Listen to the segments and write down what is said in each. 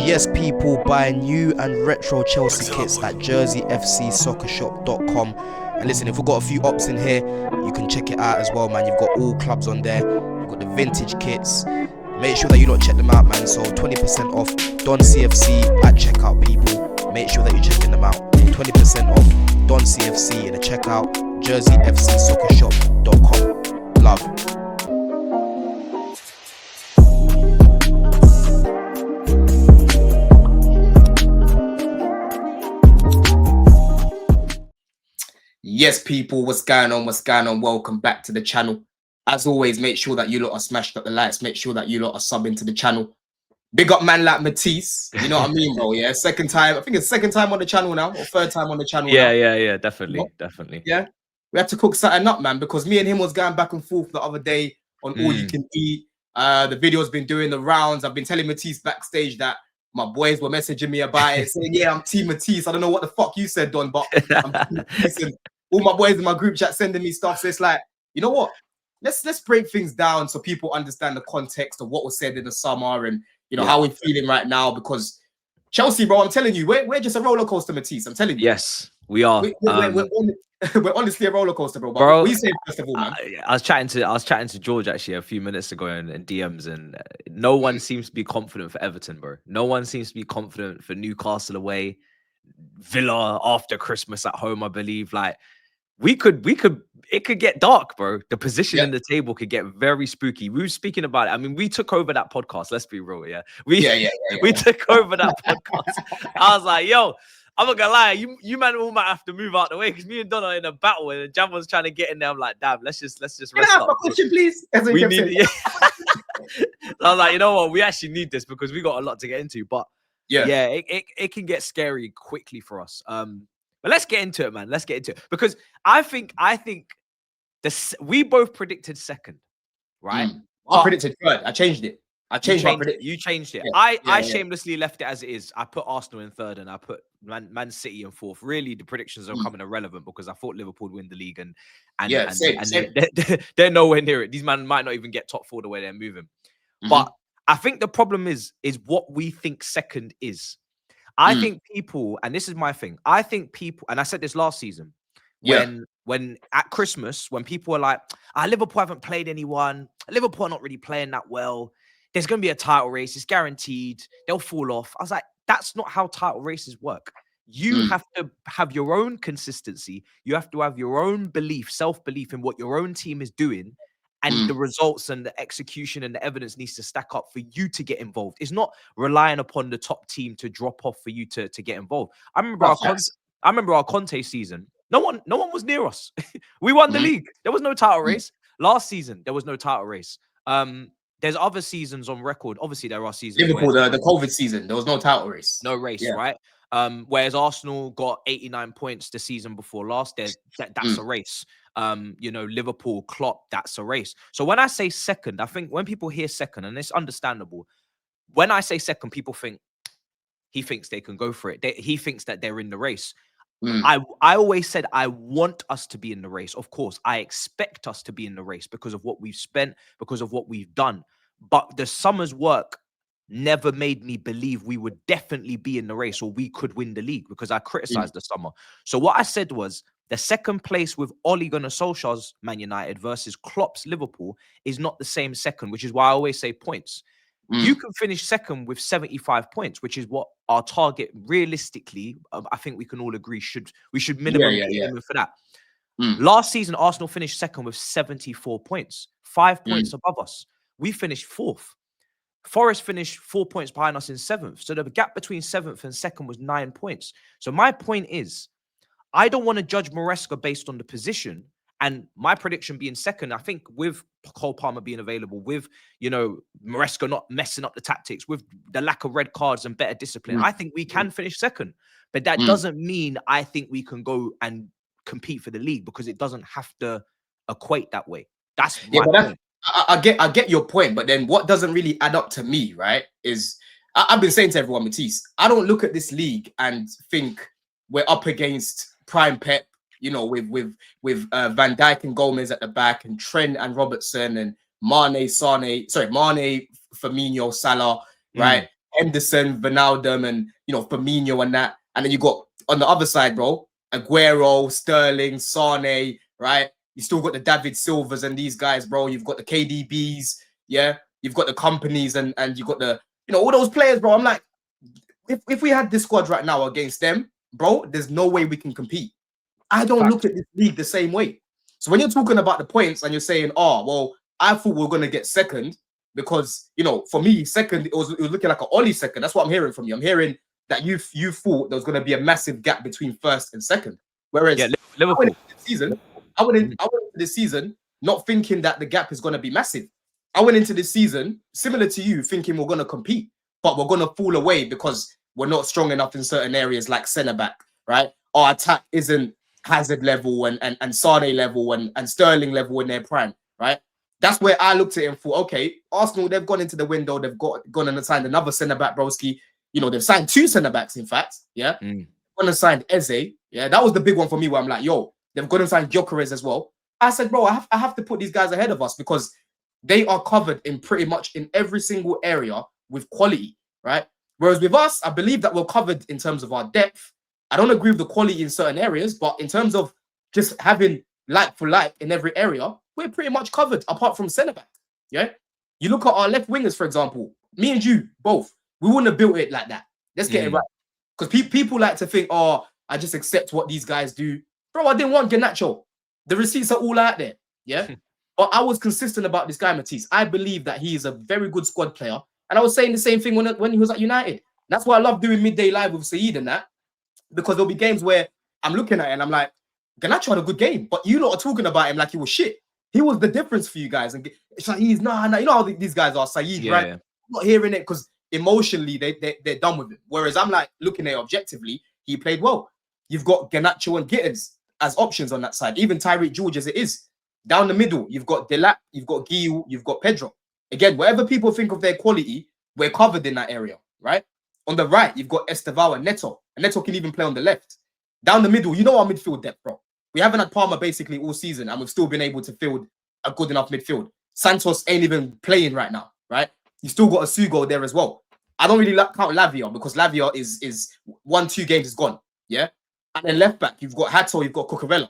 Yes, people, buy new and retro Chelsea kits at jerseyfcsoccershop.com. And listen, if we've got a few ops in here, you can check it out as well, man. You've got all clubs on there. You've got the vintage kits. Make sure that you don't check them out, man. So 20% off Don CFC at checkout, people. Make sure that you're checking them out. 20% off Don CFC in the checkout, jerseyfcsoccershop.com. Love. Yes, people, what's going on? Welcome back to the channel. As always, make sure that you lot are smashed up the lights. Make sure that you lot are subbing to the channel. Big up man like Matisse. You know what I mean, bro? Yeah, second time. I think it's second time on the channel now, or third time on the channel now. Yeah, definitely. Yeah, we had to cook something up, man, because me and him was going back and forth the other day on all you can eat. The video's been doing the rounds. I've been telling Matisse backstage that my boys were messaging me about it, saying, yeah, I'm Team Matisse. I don't know what the fuck you said, Don, but I'm Team Matisse. And all my boys in my group chat sending me stuff. So it's like, you know what? Let's break things down so people understand the context of what was said in the summer and, you know, how we're feeling right now. Because Chelsea, bro, I'm telling you, we're just a roller coaster, Matisse. I'm telling you. Yes, we are. We're honestly a roller coaster, bro. But what you say first of all, man? I was chatting to George actually a few minutes ago in DMs, and no one seems to be confident for Everton, bro. No one seems to be confident for Newcastle away, Villa after Christmas at home. I believe like it could get dark, bro. The position in the table could get very spooky. We were speaking about it. I mean, we took over that podcast. Let's be real, yeah. We took over that podcast. I was like, yo, I'm not gonna lie, you man all might have to move out the way because me and Don are in a battle and Jam was trying to get in there. I'm like, damn, let's just rest up. Question, please. We need it. So I was like, you know what, we actually need this because we got a lot to get into. But it can get scary quickly for us. But let's get into it, man. Let's get into it. Because I think we both predicted second, right? I predicted third. I changed it. You changed it. Yeah. I shamelessly left it as it is. I put Arsenal in third and I put Man City in fourth. Really, the predictions are coming irrelevant because I thought Liverpool would win the league and same. They're nowhere near it. These men might not even get top four the way they're moving. But I think the problem is what we think second is. I think people, and this is my thing, I think people, and I said this last season, when at Christmas, when people were like, Liverpool haven't played anyone, Liverpool are not really playing that well, there's going to be a title race, it's guaranteed, they'll fall off. I was like, that's not how title races work. You have to have your own consistency. You have to have your own belief, self-belief in what your own team is doing. And the results and the execution and the evidence needs to stack up for you to get involved. It's not relying upon the top team to drop off for you to get involved. I remember our Conte season. No one was near us. We won the league. There was no title race. Last season, there was no title race. There's other seasons on record. Obviously, there are seasons. Liverpool, the COVID season, there was no title race. No race, right? Whereas Arsenal got 89 points the season before last. That's a race. You know, Liverpool, Klopp, that's a race. So when I say second, I think when people hear second, and it's understandable, when I say second, people think he thinks they can go for it. He thinks that they're in the race. I always said I want us to be in the race. Of course, I expect us to be in the race because of what we've spent, because of what we've done. But the summer's work never made me believe we would definitely be in the race or we could win the league because I criticized the summer. So what I said was the second place with Ole Gunnar Solskjaer's Man United versus Klopp's Liverpool is not the same second, which is why I always say points. You can finish second with 75 points, which is what our target realistically, I think we can all agree, we should minimum aim for that. Last season, Arsenal finished second with 74 points, 5 points above us. We finished fourth. Forest finished 4 points behind us in seventh. So the gap between seventh and second was 9 points. So my point is, I don't want to judge Maresca based on the position. And my prediction being second, I think with Cole Palmer being available, with, you know, Maresca not messing up the tactics, with the lack of red cards and better discipline, I think we can finish second. But that doesn't mean I think we can go and compete for the league because it doesn't have to equate that way. That's my point. I get your point, but then what doesn't really add up to me, right, is I've been saying to everyone, Matisse, I don't look at this league and think we're up against prime Pep, you know, with Van Dijk and Gomez at the back and Trent and Robertson and Mane, Firmino, Salah, right? Henderson, Wijnaldum, and Firmino and that. And then you got on the other side, bro, Aguero, Sterling, Sane, right? You still got the David Silvers and these guys, bro. You've got the KDBs, yeah. You've got the companies and you got the all those players, bro. I'm like, if we had this squad right now against them, bro, there's no way we can compete. I don't look at this league the same way. So when you're talking about the points and you're saying, oh, well, I thought we were going to get second because, for me, second, it was looking like an Ollie second. That's what I'm hearing from you. I'm hearing that you thought there was going to be a massive gap between first and second. Whereas Liverpool. I went into this season not thinking that the gap is going to be massive. I went into this season, similar to you, thinking we're going to compete, but we're going to fall away because we're not strong enough in certain areas like centre-back, right? Our attack isn't Hazard level and Sane level and Sterling level in their prime, right? That's where I looked at it and thought, okay, Arsenal, they've gone into the window, they've gone and signed another centre-back, broski. They've signed 2 centre-backs, in fact, yeah? Gone and signed Eze, yeah? That was the big one for me where I'm like, yo, they've gone and signed Gyökeres as well. I said, bro, I have to put these guys ahead of us because they are covered in pretty much in every single area with quality, right? Whereas with us, I believe that we're covered in terms of our depth. I don't agree with the quality in certain areas, but in terms of just having like for like in every area, we're pretty much covered apart from centre-back, yeah? You look at our left wingers, for example, me and you both, we wouldn't have built it like that. Let's get it right. Because people like to think, oh, I just accept what these guys do. Bro, I didn't want Garnacho. The receipts are all out there, yeah? But I was consistent about this guy, Matisse. I believe that he is a very good squad player. And I was saying the same thing when he was at United. That's why I love doing midday live with Saeed and that. Because there'll be games where I'm looking at it and I'm like, Garnacho had a good game, but you lot are talking about him like he was shit. He was the difference for you guys. And it's like, you know how these guys are, Saeed, right? Yeah. I'm not hearing it because emotionally they're done with him. Whereas I'm like looking at it objectively, he played well. You've got Garnacho and Gittins as options on that side. Even Tyreek George as it is. Down the middle, you've got Delap, you've got Guiu, you've got Pedro. Again, whatever people think of their quality, we're covered in that area, right? On the right, you've got Estevao and Neto. And Neto can even play on the left. Down the middle, our midfield depth, bro. We haven't had Palmer basically all season, and we've still been able to field a good enough midfield. Santos ain't even playing right now, right? You still got a Sugo there as well. I don't really count Lavia because Lavia is 1-2 games is gone, yeah? And then left back, you've got Hato, you've got Cucurella.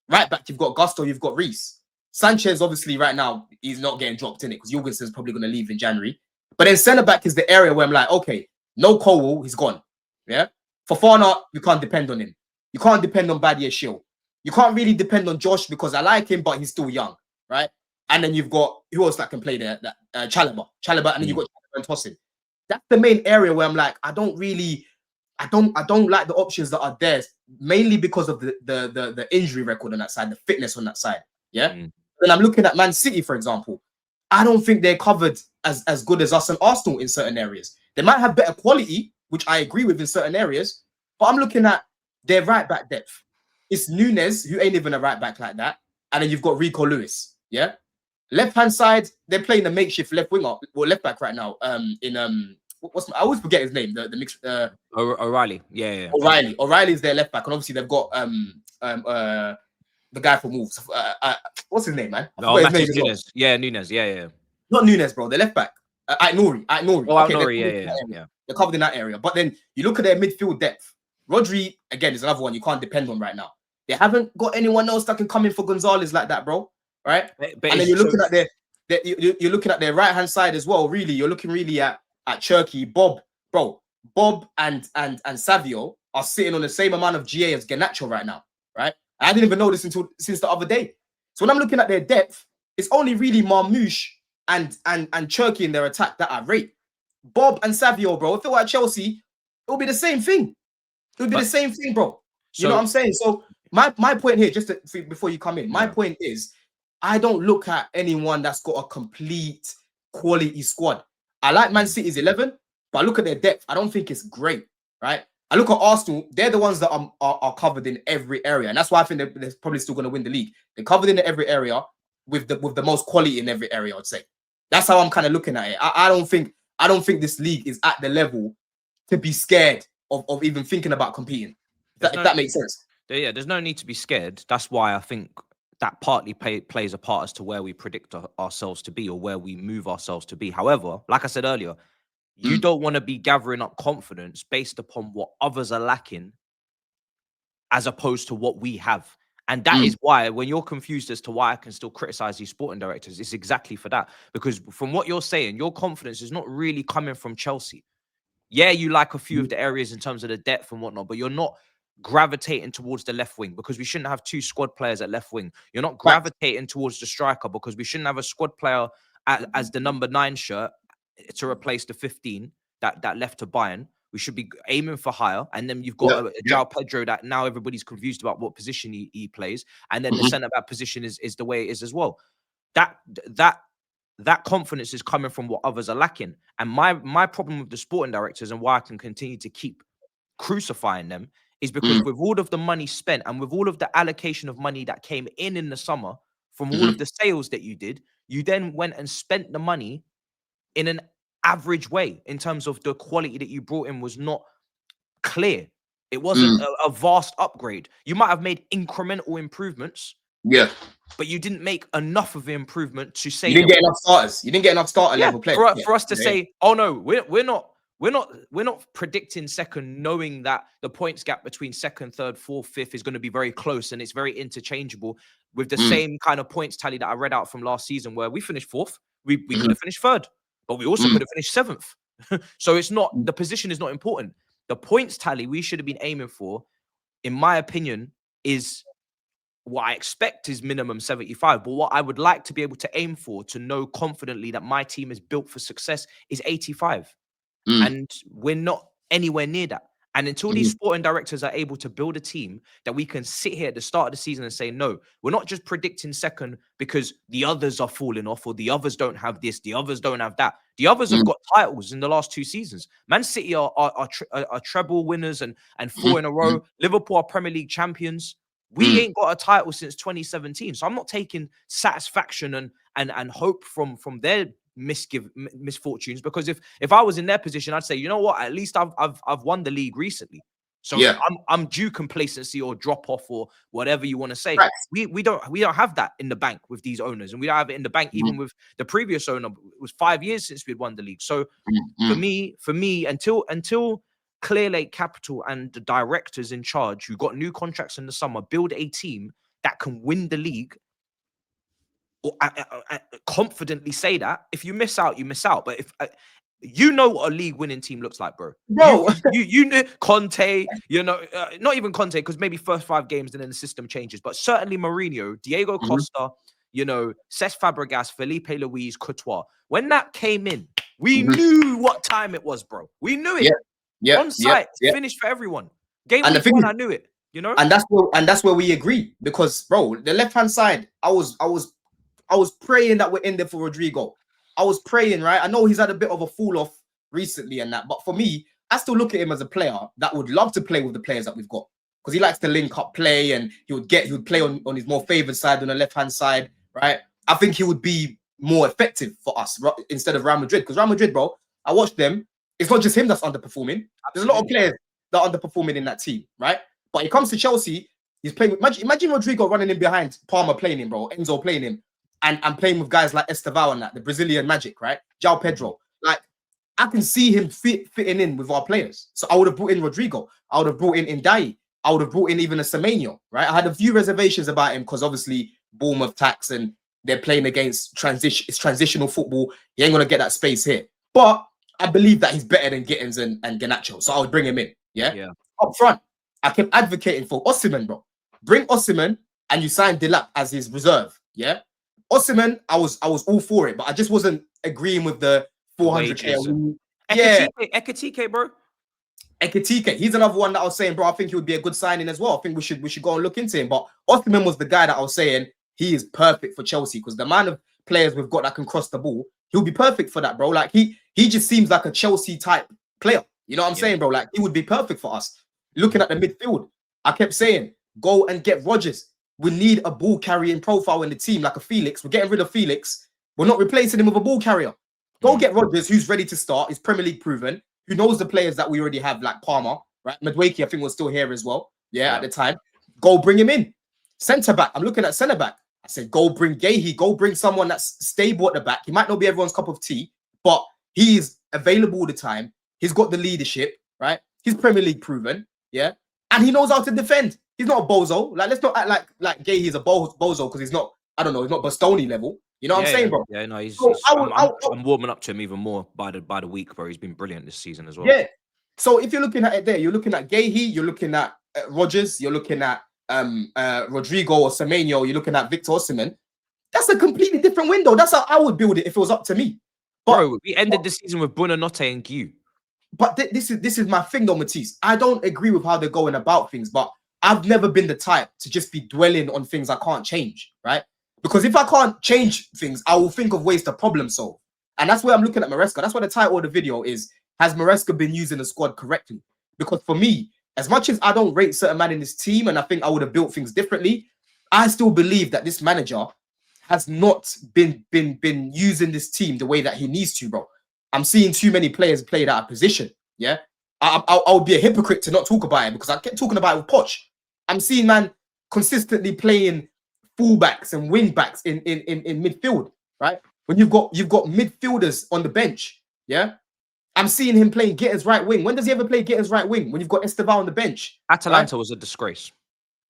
Right back, you've got Gusto, you've got Reece. Sanchez, obviously, right now, he's not getting dropped in it because Jorgensen's probably going to leave in January. But then centre back is the area where I'm like, okay, no Cole, he's gone. Yeah. Fofana, you can't depend on him. You can't depend on Badia Shield. You can't really depend on Josh because I like him, but he's still young, right? And then you've got who else that can play there? Chalobah, and then you've got Chalobah and Tosin. That's the main area where I'm like, I don't like the options that are there, mainly because of the injury record on that side, the fitness on that side. Yeah. Then I'm looking at Man City, for example. I don't think they're covered as good as us and Arsenal in certain areas. They might have better quality, which I agree with in certain areas, but I'm looking at their right back depth. It's Nunes, who ain't even a right back like that, and then you've got Rico Lewis. Yeah. Left hand side, they're playing the makeshift left winger or left back right now. I always forget his name. The mixed O'Reilly. Yeah. O'Reilly's their left back, and obviously they've got the guy for moves. What's his name, man? Matheus Nunes. Yeah, Nunes. Yeah. Not Nunes, bro. The left back. Nouri. Oh, okay, Nouri. Yeah. They're covered in that area. But then you look at their midfield depth. Rodri, again, is another one you can't depend on right now. They haven't got anyone else that can come in for Gonzalez like that, bro. Right? But and then you're looking at you're looking at their right hand side as well. Really, you're looking really at Cherky, Bob, bro. Bob and Savio are sitting on the same amount of GA as Garnacho right now, right? I didn't even know this since the other day. So when I'm looking at their depth, it's only really Marmouche and Cherky in their attack that I rate. Bob and Savio, bro. If it were at Chelsea, it would be the same thing. It would be the same thing, bro. You know what I'm saying? So my point here, before you come in, my point is, I don't look at anyone that's got a complete quality squad. I like Man City's 11, but I look at their depth. I don't think it's great, right? I look at Arsenal. They're the ones that are covered in every area, and that's why I think they're probably still going to win the league. They're covered in every area with the most quality in every area. I'd say that's how I'm kind of looking at it. I don't think this league is at the level to be scared of even thinking about competing. If that makes sense. Yeah, there's no need to be scared. That's why I think that partly plays a part as to where we predict ourselves to be or where we move ourselves to be. However, like I said earlier, You don't want to be gathering up confidence based upon what others are lacking as opposed to what we have. And that is why, when you're confused as to why I can still criticize these sporting directors, it's exactly for that. Because from what you're saying, your confidence is not really coming from Chelsea. Yeah, you like a few of the areas in terms of the depth and whatnot, but you're not gravitating towards the left wing because we shouldn't have two squad players at left wing. You're not gravitating towards the striker because we shouldn't have a squad player as the number 9 shirt to replace the 15 that left to Bayern. We should be aiming for higher. And then you've got a João Pedro that now everybody's confused about what position he plays. And then the centre-back position is the way it is as well. That confidence is coming from what others are lacking. And my problem with the sporting directors and why I can continue to keep crucifying them is because with all of the money spent and with all of the allocation of money that came in the summer from all of the sales that you did, you then went and spent the money in an average way in terms of the quality that you brought in was not clear. It wasn't a vast upgrade. You might have made incremental improvements. Yeah. But you didn't make enough of an improvement to say you didn't get enough starters. You didn't get enough starter level players for us to say, oh no, we're not predicting second, knowing that the points gap between second, third, fourth, fifth is going to be very close and it's very interchangeable with the same kind of points tally that I read out from last season, where we finished fourth, we could have finished third, but we also could have finished seventh. So it's not, the position is not important. The points tally we should have been aiming for, in my opinion, is what I expect is minimum 75. But what I would like to be able to aim for, to know confidently that my team is built for success, is 85. And we're not anywhere near that. And until these sporting directors are able to build a team that we can sit here at the start of the season and say, no, we're not just predicting second because the others are falling off or the others don't have this, the others don't have that. The others have got titles in the last 2 seasons. Man City are treble winners and 4 in a row. Liverpool are Premier League champions. We ain't got a title since 2017. So I'm not taking satisfaction and hope from their misfortunes, because if I was in their position, I'd say, you know what, at least I've won the league recently. So I'm due complacency or drop off or whatever you want to say. Right. We don't have that in the bank with these owners, and we don't have it in the bank even with the previous owner. It was 5 years since we'd won the league. So for me, until Clear Lake Capital and the directors in charge who got new contracts in the summer build a team that can win the league, or I confidently say that, if you miss out, you miss out. But if you know what a league winning team looks like, bro. You know Conte, not even Conte, because maybe first 5 games and then the system changes. But certainly Mourinho, Diego Costa, Cesc Fabregas, Felipe Luis, Courtois. When that came in, we knew what time it was, bro. We knew it. On site, finished for everyone. Game week 1, I knew it. And that's where we agree, because, bro, the left hand side, I was praying that we're in there for Rodrigo. I was praying, right? I know he's had a bit of a fall off recently and that, but for me, I still look at him as a player that would love to play with the players that we've got, because he likes to link up play, and he would play on his more favored side, on the left hand side, right? I think he would be more effective for us instead of Real Madrid, because Real Madrid, bro, I watched them. It's not just him that's underperforming. There's a lot of players that are underperforming in that team, right? But it comes to Chelsea, he's playing. Imagine Rodrigo running in behind Palmer playing him, bro. Enzo playing him. And playing with guys like Estevao and that, the Brazilian magic, right? João Pedro. Like, I can see him fitting in with our players. So I would have brought in Rodrigo. I would have brought in Ndai. I would have brought in even a Semenyo, right? I had a few reservations about him because obviously Bournemouth tax and they're playing against transitional football. He ain't going to get that space here. But I believe that he's better than Gittins and Garnacho. So I would bring him in, yeah? Up front, I kept advocating for Osimhen, bro. Bring Osimhen and you sign Delap as his reserve, yeah? Osimhen, I was all for it, but I just wasn't agreeing with the 400k. Ekitike, bro. Ekitike, he's another one that I was saying, bro. I think he would be a good signing as well. I think we should go and look into him. But Osimhen was the guy that I was saying he is perfect for Chelsea, because the amount of players we've got that can cross the ball, he'll be perfect for that, bro. Like he just seems like a Chelsea type player. You know what I'm saying, bro? Like he would be perfect for us. Looking at the midfield, I kept saying, go and get Rodgers. We need a ball carrying profile in the team, like a Felix. We're getting rid of Felix. We're not replacing him with a ball carrier. Go get Rodgers, who's ready to start. He's Premier League proven. Who knows the players that we already have, like Palmer, right? Madueke, I think, was still here as well. Yeah, at the time. Go bring him in. Centre back. I'm looking at centre back. I said, go bring Gahey. Go bring someone that's stable at the back. He might not be everyone's cup of tea, but he's available all the time. He's got the leadership, right? He's Premier League proven, yeah, and he knows how to defend. He's not a bozo. Like, let's not act like Gay. He's a bozo because he's not. I don't know. He's not Bastoni level. You know what I'm saying, bro? Yeah, no, So I'm warming up to him even more by the week, bro. He's been brilliant this season as well. Yeah. So if you're looking at it there, you're looking at Gahey, you're looking at Rogers, you're looking at Rodrigo or Semenyo, you're looking at Victor Osimhen. That's a completely different window. That's how I would build it if it was up to me. But, bro, we ended the season with Buonanotte and Gue. But this is my thing, though, Matisse. I don't agree with how they're going about things, but I've never been the type to just be dwelling on things I can't change, right? Because if I can't change things, I will think of ways to problem solve. And that's where I'm looking at Maresca. That's why the title of the video is, has Maresca been using the squad correctly? Because for me, as much as I don't rate certain man in this team, and I think I would have built things differently, I still believe that this manager has not been using this team the way that he needs to, bro. I'm seeing too many players played out of position. Yeah, I would be a hypocrite to not talk about it because I kept talking about it with Poch. I'm seeing man consistently playing fullbacks and wing backs in midfield, right? When you've got midfielders on the bench, yeah. I'm seeing him playing Getter's right wing. When does he ever play Getter's right wing? When you've got Esteval on the bench. Atalanta was a disgrace.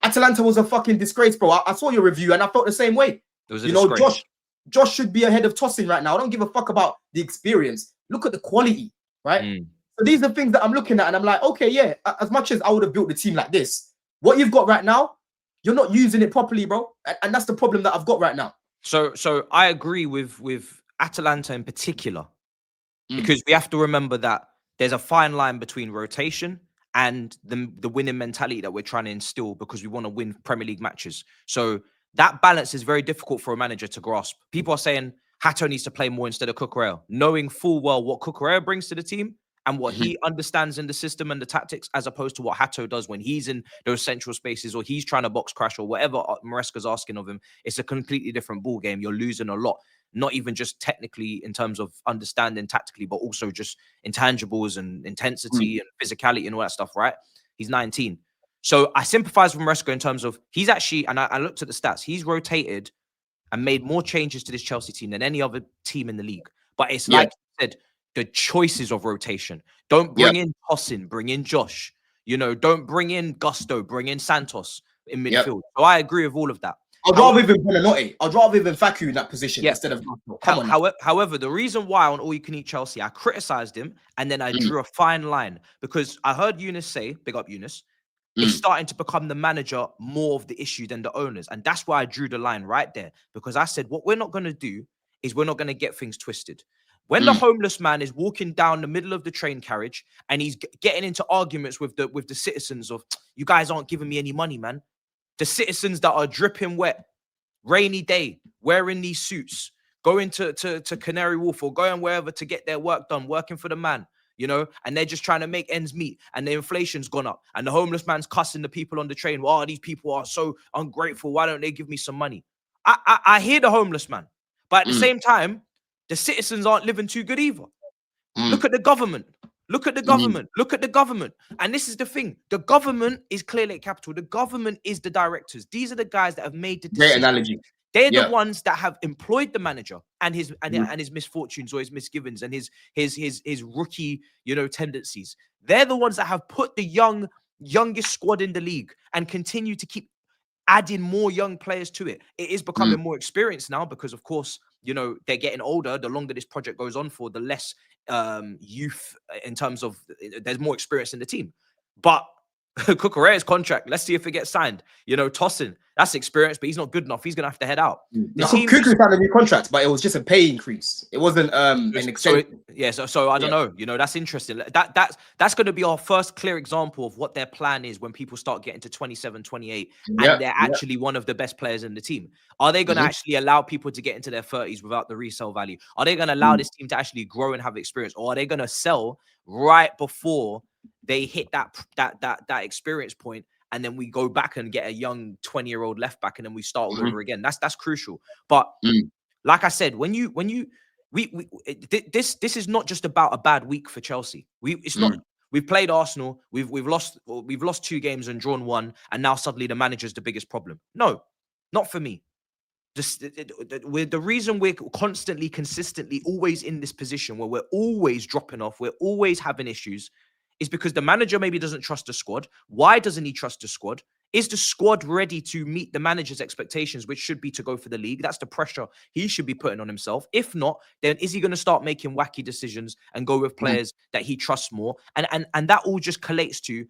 Atalanta was a fucking disgrace, bro. I saw your review and I felt the same way. It was a disgrace. Know, Josh should be ahead of Tosin right now. I don't give a fuck about the experience. Look at the quality, right? So these are things that I'm looking at and I'm like, okay, yeah, as much as I would have built the team like this, what you've got right now, you're not using it properly, bro. And that's the problem that I've got right now. So I agree with Atalanta in particular, because we have to remember that there's a fine line between rotation and the winning mentality that we're trying to instill because we want to win Premier League matches. So that balance is very difficult for a manager to grasp. People are saying Hato needs to play more instead of Cucurella, knowing full well what Cucurella brings to the team and what he understands in the system and the tactics, as opposed to what Hato does when he's in those central spaces or he's trying to box crash or whatever Maresca's asking of him. It's a completely different ball game. You're losing a lot, not even just technically in terms of understanding tactically, but also just intangibles and intensity and physicality and all that stuff, right? He's 19. So I sympathize with Maresca in terms of he's actually, and I looked at the stats, he's rotated and made more changes to this Chelsea team than any other team in the league. But it's like you said, the choices of rotation. Don't bring in Tosin, bring in Josh. You know, don't bring in Gusto, bring in Santos in midfield. So I agree with all of that. I'd rather even Buonanotte. I'd rather even Faku in that position instead of However, the reason why on All You Can Eat Chelsea, I criticized him and then I drew a fine line because I heard Eunice say, big up Eunice, it's starting to become the manager more of the issue than the owners. And that's why I drew the line right there. Because I said, what we're not going to do is we're not going to get things twisted. When the homeless man is walking down the middle of the train carriage and he's getting into arguments with the citizens of, you guys aren't giving me any money, man. The citizens that are dripping wet, rainy day, wearing these suits, going to Canary Wharf or going wherever to get their work done, working for the man. You know, and they're just trying to make ends meet, and the inflation's gone up, and the homeless man's cussing the people on the train. Oh, these people are so ungrateful. Why don't they give me some money? I hear the homeless man, but at the same time, the citizens aren't living too good either. Look at the government. Look at the government. Look at the government. And this is the thing. The government is Clear Lake Capital. The government is the directors. These are the guys that have made the decision. Great analogy. They're the ones that have employed the manager and his misfortunes or his misgivings and his rookie, you know, tendencies. They're the ones that have put the youngest squad in the league and continue to keep adding more young players to it. It is becoming more experienced now because, of course, you know, they're getting older. The longer this project goes on for, the less youth in terms of there's more experience in the team. But Cucurella's contract, let's see if it gets signed. You know, Tosin, that's experience, but he's not good enough. He's going to have to head out. Cuckoo signed a new contract, but it was just a pay increase. It wasn't an extension. So I don't know. You know, that's interesting. That's going to be our first clear example of what their plan is when people start getting to 27, 28, and they're actually one of the best players in the team. Are they going to actually allow people to get into their 30s without the resale value? Are they going to allow this team to actually grow and have experience? Or are they going to sell right before they hit that experience point, and then we go back and get a young 20-year-old left back, and then we start all over again? That's crucial. But like I said, this is not just about a bad week for Chelsea. It's not. We've played Arsenal. We've lost 2 games and drawn 1, and now suddenly the manager's the biggest problem. No, not for me. The reason we're constantly, consistently, always in this position where we're always dropping off, we're always having issues, is because the manager maybe doesn't trust the squad. Why doesn't he trust the squad? Is the squad ready to meet the manager's expectations, which should be to go for the league? That's the pressure he should be putting on himself. If not, then is he going to start making wacky decisions and go with players that he trusts more? And that all just collates to,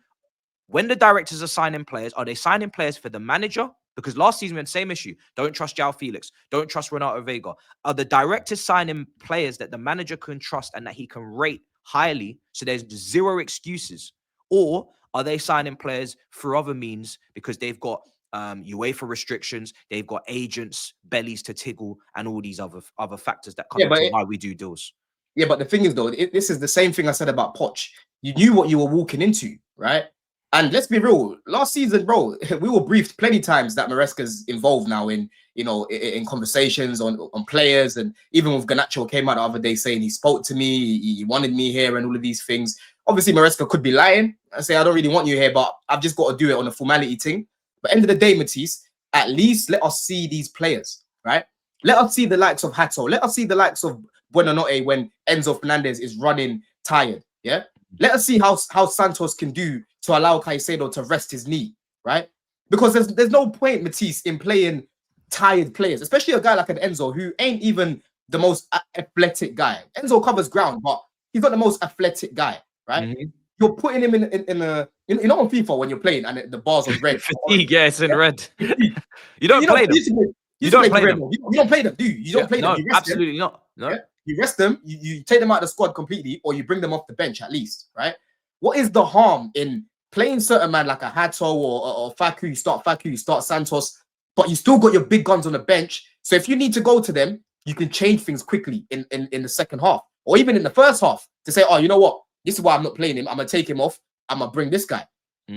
when the directors are signing players, are they signing players for the manager? Because last season we had the same issue. Don't trust João Felix. Don't trust Renato Vega. Are the directors signing players that the manager can trust and that he can rate highly, so there's zero excuses? Or are they signing players through other means because they've got UEFA restrictions, they've got agents, bellies to tickle, and all these other factors that come into why we do deals? Yeah, but the thing is, though, this is the same thing I said about Poch. You knew what you were walking into, right? And let's be real, last season, bro, we were briefed plenty times that Maresca's involved now in, in conversations on players. And even with Garnacho came out the other day saying he spoke to me, he wanted me here and all of these things. Obviously, Maresca could be lying and say, I don't really want you here, but I've just got to do it on a formality thing. But end of the day, Matisse, at least let us see these players, right? Let us see the likes of Hato. Let us see the likes of Buonanotte when Enzo Fernandez is running tired, yeah? Let us see how Santos can do to allow Caicedo to rest his knee, right? Because there's no point, Matisse, in playing tired players, especially a guy like an Enzo who ain't even the most athletic guy. Enzo covers ground, but he's not the most athletic guy, right? You're putting him in a on FIFA when you're playing and the bars are red. Fatigue, yeah, it's in red. You don't play them. You don't play them. You don't play them, do you? You don't play them. No, absolutely not. No. Yeah? You rest them, you take them out of the squad completely, or you bring them off the bench at least, right? What is the harm in playing certain man like a Hato or Faku? You start Santos, but you still got your big guns on the bench. So if you need to go to them, you can change things quickly in the second half, or even in the first half to say, oh, you know what? This is why I'm not playing him. I'm going to take him off. I'm going to bring this guy.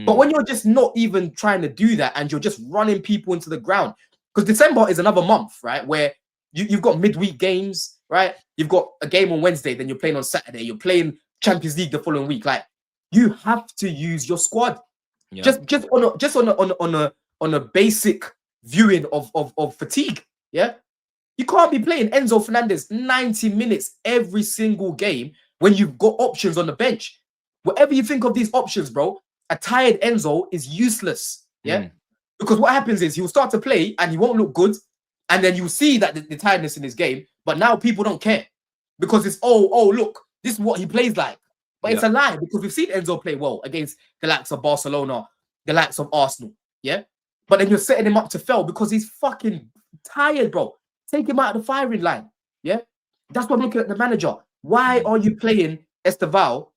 But when you're just not even trying to do that and you're just running people into the ground, because December is another month, right? Where you've got midweek games, right? You've got a game on Wednesday, then you're playing on Saturday, you're playing Champions League the following week. Like, you have to use your squad. Yeah. Just on a basic viewing of fatigue. Yeah. You can't be playing Enzo Fernandez 90 minutes every single game when you've got options on the bench. Whatever you think of these options, bro, a tired Enzo is useless. Yeah. Because what happens is he'll start to play and he won't look good. And then you see that the tiredness in his game, but now people don't care because it's, oh, look, this is what he plays like. But it's a lie because we've seen Enzo play well against the likes of Barcelona, the likes of Arsenal, yeah? But then you're setting him up to fail because he's fucking tired, bro. Take him out of the firing line, yeah? That's what I'm looking at the manager. Why are you playing Esteval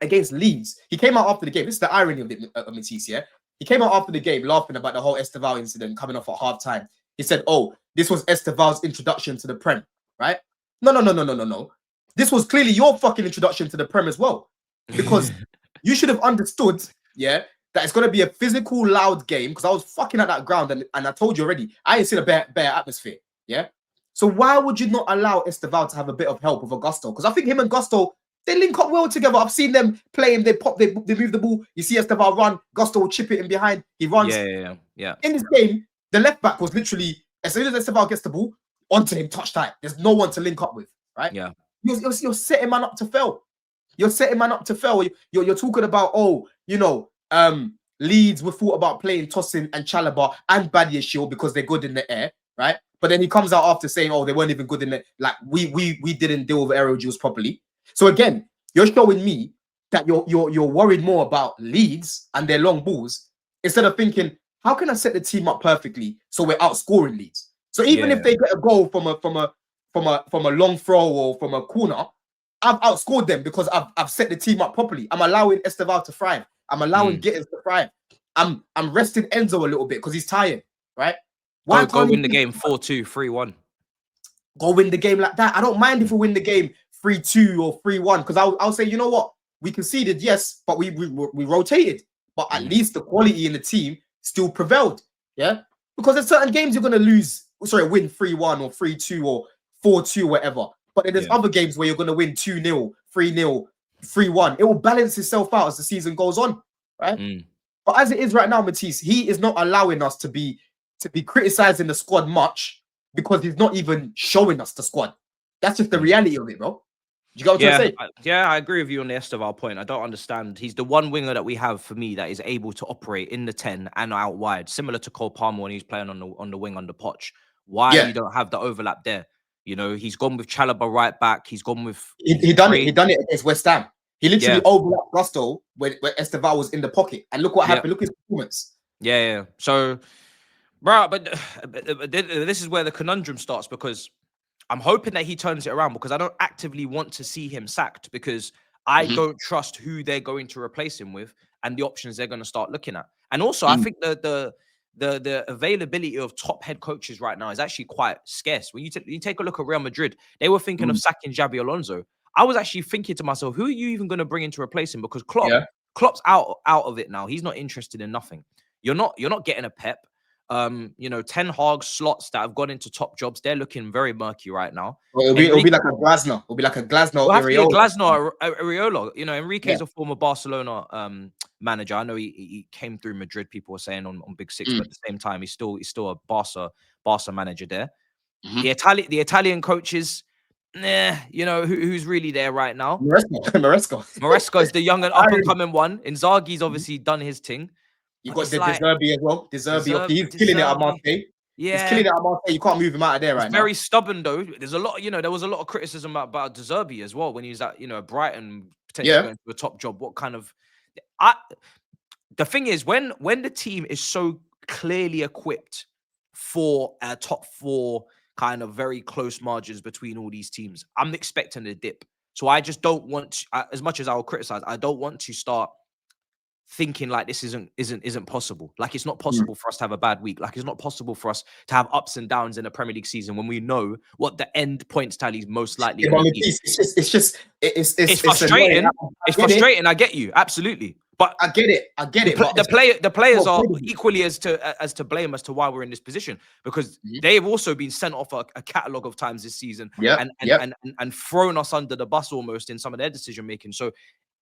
against Leeds? He came out after the game. This is the irony of it, Matisse, yeah? He came out after the game laughing about the whole Esteval incident coming off at halftime. He said, oh, this was Esteval's introduction to the Prem, right? No. This was clearly your fucking introduction to the Prem as well. Because you should have understood, yeah, that it's going to be a physical, loud game. Because I was fucking at that ground and I told you already, I ain't seen a bare atmosphere, yeah? So why would you not allow Esteval to have a bit of help with Augusto? Because I think him and Gusto, they link up well together. I've seen them playing, they move the ball. You see Esteval run, Gusto will chip it in behind. He runs. Yeah. In this game, the left back was literally, as soon as Esteval gets the ball, onto him, touch tight. There's no one to link up with, right? Yeah. You're setting man up to fail. You're setting man up to fail. You're talking about, Leeds were thought about playing Tosin and Chalobah and Badiashile because they're good in the air, right? But then he comes out after saying, oh, they weren't even good in the, like, we didn't deal with aerial duels properly. So again, you're showing me that you're worried more about Leeds and their long balls instead of thinking, how can I set the team up perfectly so we're outscoring Leeds? So even if they get a goal from a long throw or from a corner, I've outscored them because I've set the team up properly. I'm allowing Esteval to thrive. I'm allowing Gittins to thrive. I'm resting Enzo a little bit because he's tired, right? Why go win the game 4-2, 3-1? Go win the game like that. I don't mind if we win the game 3-2 or 3-1 because I'll say, you know what? We conceded, yes, but we rotated. But at least the quality in the team still prevailed, yeah? Because there's certain games you're going to win 3-1 or 3-2 or 4-2, whatever. But then there's other games where you're going to win 2-0, 3-0, 3-1. It will balance itself out as the season goes on, right? But as it is right now, Matisse, he is not allowing us to be criticizing the squad much because he's not even showing us the squad. That's just the reality of it, bro. You got what I'm trying to say? Yeah, I agree with you on the Esteval point. I don't understand. He's the one winger that we have for me that is able to operate in the 10 and out wide, similar to Cole Palmer when he's playing on the wing under Poch. Why you don't have the overlap there? You know, he's gone with Chalobah right back. He's gone with he done it. He done it against West Ham. He literally overlapped Gusto when Esteval was in the pocket, and look what happened. Look at his performance. Yeah. So, bro, but this is where the conundrum starts, because I'm hoping that he turns it around, because I don't actively want to see him sacked, because I don't trust who they're going to replace him with and the options they're going to start looking at. And also, I think the availability of top head coaches right now is actually quite scarce. When you take a look at Real Madrid, they were thinking of sacking Xabi Alonso. I was actually thinking to myself, who are you even going to bring in to replace him? Because Klopp's out of it now. He's not interested in nothing. You're not getting a Pep. You know, Ten Hag slots that have gone into top jobs, they're looking very murky right now. Well, it'll be like a Glasner. It'll be like a Glasner or Areola. Glasner, Areola. You know, Enrique's a former Barcelona manager. I know he came through Madrid, people were saying on Big Six, but at the same time, he's still a Barca manager there. The Italian coaches, you know, who's really there right now? Maresca is the young and up and coming one. Inzaghi's obviously done his thing. You got the De Zerbi as well. De Zerbi, he's killing it at Marseille. Yeah, he's killing it at Marseille. You can't move him out of there right now. Very stubborn though. There's a lot, you know, there was a lot of criticism about De Zerbi as well when he was at, you know, Brighton, potentially going to a top job. What kind of the thing is, when the team is so clearly equipped for a top 4 kind of very close margins between all these teams, I'm expecting a dip. So I just don't want, as much as I will criticize, I don't want to start thinking like this isn't possible. Like, it's not possible for us to have a bad week. Like, it's not possible for us to have ups and downs in a Premier League season when we know what the end points tally is most likely going to be. It's frustrating. It's frustrating. I get you, absolutely. But I get it. The players are equally as to blame as to why we're in this position, because they have also been sent off a catalogue of times this season and thrown us under the bus almost in some of their decision making. So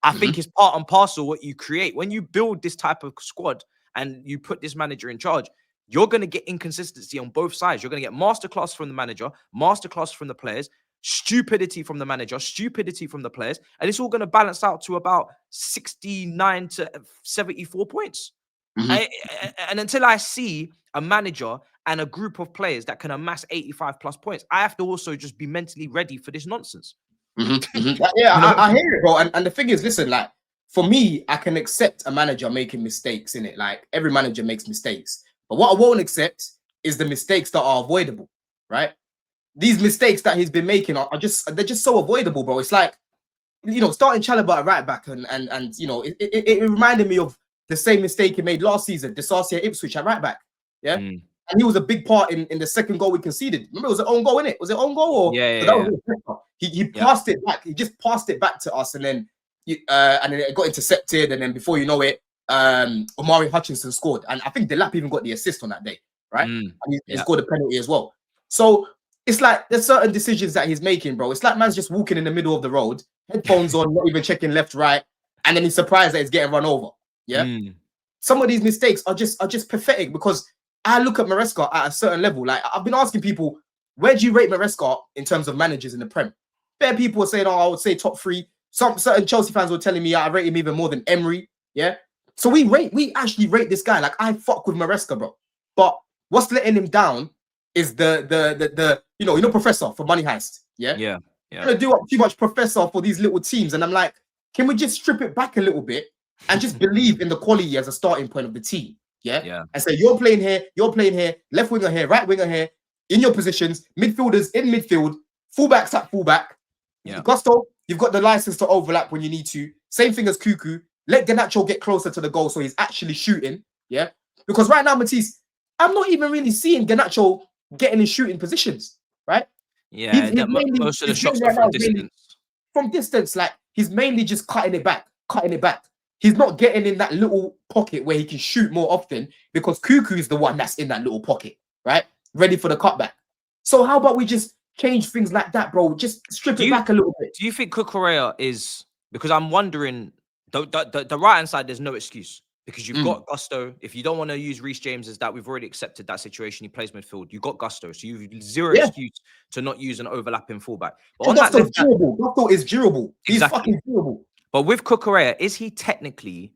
I think it's part and parcel what you create. When you build this type of squad and you put this manager in charge, you're going to get inconsistency on both sides. You're going to get masterclass from the manager, masterclass from the players, stupidity from the manager, stupidity from the players, and it's all going to balance out to about 69 to 74 points. And until I see a manager and a group of players that can amass 85 plus points, I have to also just be mentally ready for this nonsense. I hear it, bro. And the thing is, listen, like, for me, I can accept a manager making mistakes in it. Like, every manager makes mistakes. But what I won't accept is the mistakes that are avoidable, right? These mistakes that he's been making they're just so avoidable, bro. It's like, you know, starting Chalobah at right back and you know, it reminded me of the same mistake he made last season, Disarcia Ipswich at right back. Yeah. And he was a big part in the second goal we conceded. Remember, it was an own goal, innit? Was it own goal? He passed it back. He just passed it back to us, and then it got intercepted, and then before you know it, Omari Hutchinson scored, and I think Delap even got the assist on that day, right? And he scored a penalty as well. So it's like there's certain decisions that he's making, bro. It's like man's just walking in the middle of the road, headphones on, not even checking left, right, and then he's surprised that he's getting run over. Yeah. Some of these mistakes are just pathetic, because I look at Maresca at a certain level. Like, I've been asking people, where do you rate Maresca in terms of managers in the Prem? Fair people are saying, oh, I would say top 3. Some certain Chelsea fans were telling me I rate him even more than Emery. Yeah. So we actually rate this guy. Like, I fuck with Maresca, bro. But what's letting him down is the you know Professor for Money Heist. Yeah. Gonna do up too much Professor for these little teams. And I'm like, can we just strip it back a little bit and just believe in the quality as a starting point of the team? Yeah. And say, you're playing here, left winger here, right winger here, in your positions, midfielders in midfield, fullbacks at fullback. Gusto, you've got the license to overlap when you need to. Same thing as Cuckoo. Let Garnacho get closer to the goal so he's actually shooting. Yeah. Because right now, Matisse, I'm not even really seeing Garnacho getting in shooting positions, right? Yeah, most of the shots are from distance. From distance, like, he's mainly just cutting it back. He's not getting in that little pocket where he can shoot more often, because Cuckoo is the one that's in that little pocket, right? Ready for the cutback. So how about we just change things like that, bro? Just strip it back a little bit. Do you think Cucurella is, because I'm wondering, the right-hand side, there's no excuse. because you've got Gusto. If you don't want to use Reece James as that, we've already accepted that situation. He plays midfield. You've got Gusto, so you've zero excuse to not use an overlapping fullback. But on that left, durable. Gusto is durable. He's fucking durable. But with Cucurella, is he technically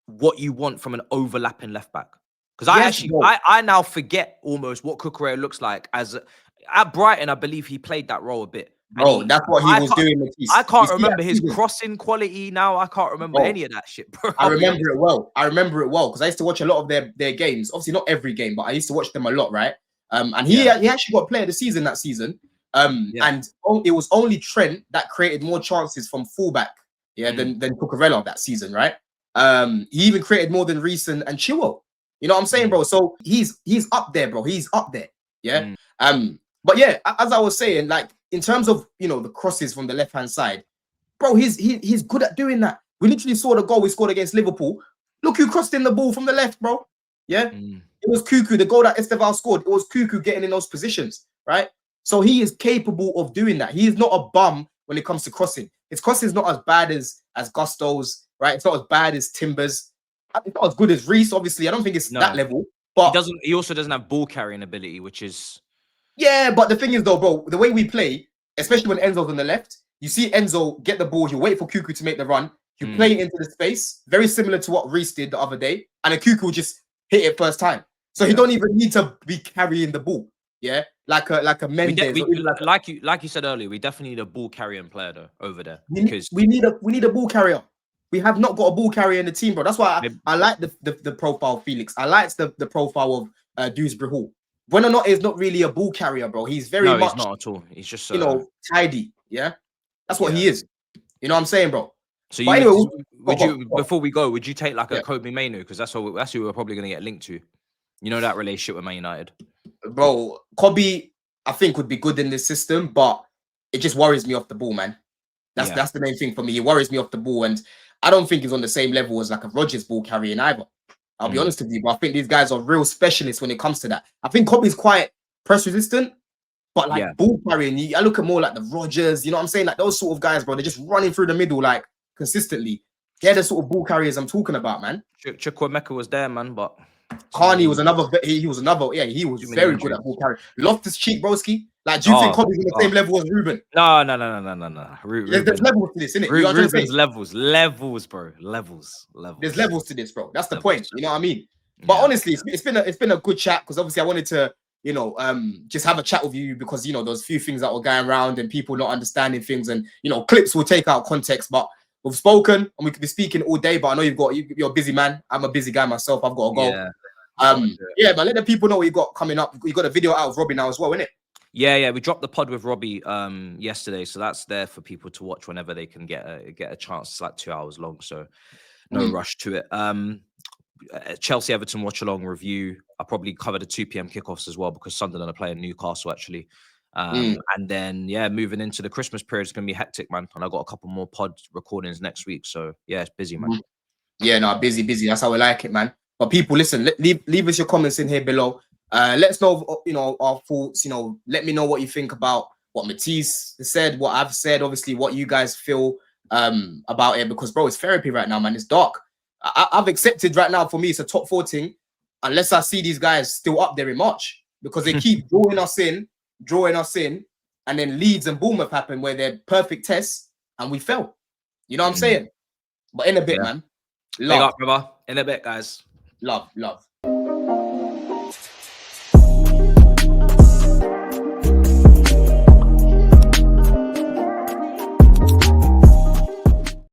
what you want from an overlapping left back? Because I now forget almost what Cucurella looks like at Brighton. I believe he played that role a bit. Bro, that's what he was doing. I can't remember his crossing quality now. I can't remember any of that shit, bro. I remember it well. Because I used to watch a lot of their games. Obviously, not every game, but I used to watch them a lot, right? And he actually got player of the season that season. And it was only Trent that created more chances from fullback, than Cucurella that season, right? He even created more than Reece and Chilwell. You know what I'm saying, bro? So he's up there, bro. He's up there, yeah. But yeah, as I was saying, like in terms of the crosses from the left hand side, bro, he's good at doing that. We literally saw the goal we scored against Liverpool. Look who crossed in the ball from the left, bro. Yeah, it was Cuckoo. The goal that Esteval scored, it was Cuckoo getting in those positions, right? So he is capable of doing that. He is not a bum when it comes to crossing. His crossing is not as bad as Gusto's, right? It's not as bad as Timber's. It's not as good as Reece, obviously. I don't think it's that level. But he also doesn't have ball carrying ability, which is but the thing is though, bro, the way we play, especially when Enzo's on the left, you see Enzo get the ball, he'll wait for Cuckoo to make the run, he'll play it into the space, very similar to what Reece did the other day, and then Cuckoo will just hit it first time. So he don't even need to be carrying the ball. Yeah, like a Mendes. Like you said earlier, we definitely need a ball carrying player though over there. We need a ball carrier. We have not got a ball carrier in the team, bro. That's why I like the profile of Felix. I like the profile of Dewsbury Hall. Buonanotte is not really a ball carrier, bro. He's very much he's not at all. He's just tidy. Yeah, that's what he is. You know what I'm saying, bro? So before we go, would you take like a Kobe Mainu, because that's who we're probably gonna get linked to? You know that relationship with Man United, bro. Kobe, I think would be good in this system, but it just worries me off the ball, man. That's the main thing for me. He worries me off the ball, and I don't think he's on the same level as like a Rodgers ball carrying either. I'll be honest with you, but I think these guys are real specialists when it comes to that. I think Kobe's quite press resistant, but like ball carrying, I look at more like the Rodgers, you know what I'm saying? Like those sort of guys, bro, they're just running through the middle like consistently. They're the sort of ball carriers I'm talking about, man. Chukwuemeka was there, man, but Carney was another. He was very good at ball carrying. Loftus-Cheek, broski. Like, do you think Kobe's on the same level as Ruben? No. There's levels to this, isn't it? Ruben's levels, bro. Levels. There's levels to this, bro. That's the point. You know what I mean? But honestly, it's been a good chat, because obviously I wanted to, just have a chat with you, because there's a few things that were going around and people not understanding things, and clips will take out context. But we've spoken and we could be speaking all day. But I know you're a busy man. I'm a busy guy myself. I've got to go. But let the people know what you got coming up. You got a video out of Robbie now as well, innit? Yeah. We dropped the pod with Robbie yesterday, so that's there for people to watch whenever they can get a chance. It's like 2 hours long, so no rush to it. Chelsea Everton watch along review. I probably cover the 2 p.m. kickoffs as well, because Sunderland are playing Newcastle actually. And then moving into the Christmas period, it's gonna be hectic, man. And I got a couple more pod recordings next week, so yeah, it's busy, man. Yeah, no, busy. That's how we like it, man. But people, listen, leave us your comments in here below. Let us know, our thoughts. Let me know what you think about what Matisse said, what I've said. Obviously, what you guys feel about it, because bro, it's therapy right now, man. It's dark. I've accepted right now. For me, it's a top 4 thing, unless I see these guys still up there in March, because they keep drawing us in, and then Leeds and Bournemouth happen where they're perfect tests and we fell. You know what I'm saying? But in a bit, man. Love. Big up, brother. In a bit, guys. Love.